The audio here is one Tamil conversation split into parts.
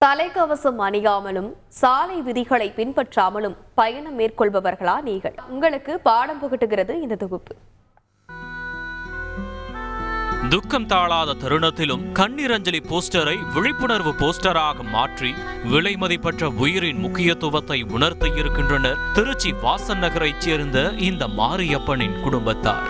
தலைக்கவசம் அணியாமலும் சாலை விதிகளை பின்பற்றாமலும் பயணம் மேற்கொள்பவர்களா நீங்கள்? உங்களுக்கு பாடம் புகட்டுகிறது இந்த தொகுப்பு. துக்கம் தாழாத தருணத்திலும் கண்ணீரஞ்சலி போஸ்டரை விழிப்புணர்வு போஸ்டராக மாற்றி விலை மதிப்பற்ற உயிரின் முக்கியத்துவத்தை உணர்த்தியிருக்கின்றனர் திருச்சி வாசன் நகரைச் சேர்ந்த இந்த மாரியப்பனின் குடும்பத்தார்.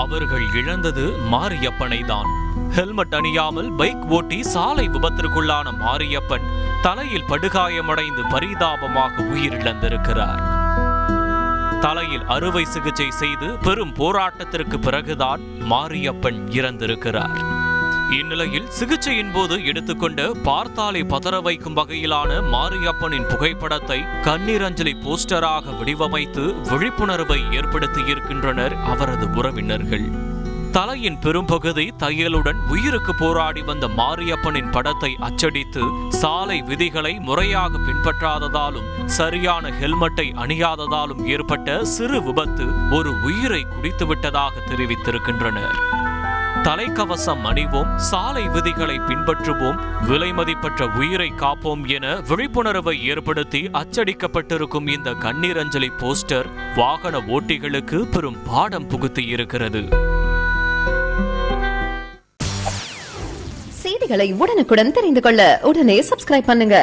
அவர்கள் இழந்தது மாரியப்பனை தான். ஹெல்மெட் அணியாமல் பைக் ஓட்டி சாலை விபத்திற்குள்ளான மாரியப்பன் தலையில் படுகாயமடைந்து பரிதாபமாக உயிரிழந்திருக்கிறார். தலையில் அறுவை சிகிச்சை செய்து பெரும் போராட்டத்திற்கு பிறகுதான் மாரியப்பன் இறந்திருக்கிறார். இந்நிலையில் சிகிச்சையின் போது எடுத்துக்கொண்ட பார்த்தாலே பதற வைக்கும் வகையிலான மாரியப்பனின் புகைப்படத்தை கண்ணீரஞ்சலி போஸ்டராக வடிவமைத்து விழிப்புணர்வை ஏற்படுத்தியிருக்கின்றனர் அவரது உறவினர்கள். தலையின் பெரும்பகுதி தையலுடன் உயிருக்கு போராடி வந்த மாரியப்பனின் படத்தை அச்சடித்து சாலை விதிகளை முறையாக பின்பற்றாததாலும் சரியான ஹெல்மெட்டை அணியாததாலும் ஏற்பட்ட சிறு விபத்து ஒரு உயிரை குடித்துவிட்டதாக தெரிவித்திருக்கின்றனர். தலைக்கவசம் அணிவோம், சாலை விதிகளை பின்பற்றுவோம், விலை மதிப்பற்ற உயிரை காப்போம் என விழிப்புணர்வை ஏற்படுத்தி அச்சடிக்கப்பட்டிருக்கும் இந்த கண்ணீரஞ்சலி போஸ்டர் வாகன ஓட்டிகளுக்கு பெரும் பாடம் புகுத்தியிருக்கிறது. செய்திகளை உடனுக்குடன் தெரிந்து கொள்ள உடனே சப்ஸ்கிரைப் பண்ணுங்க.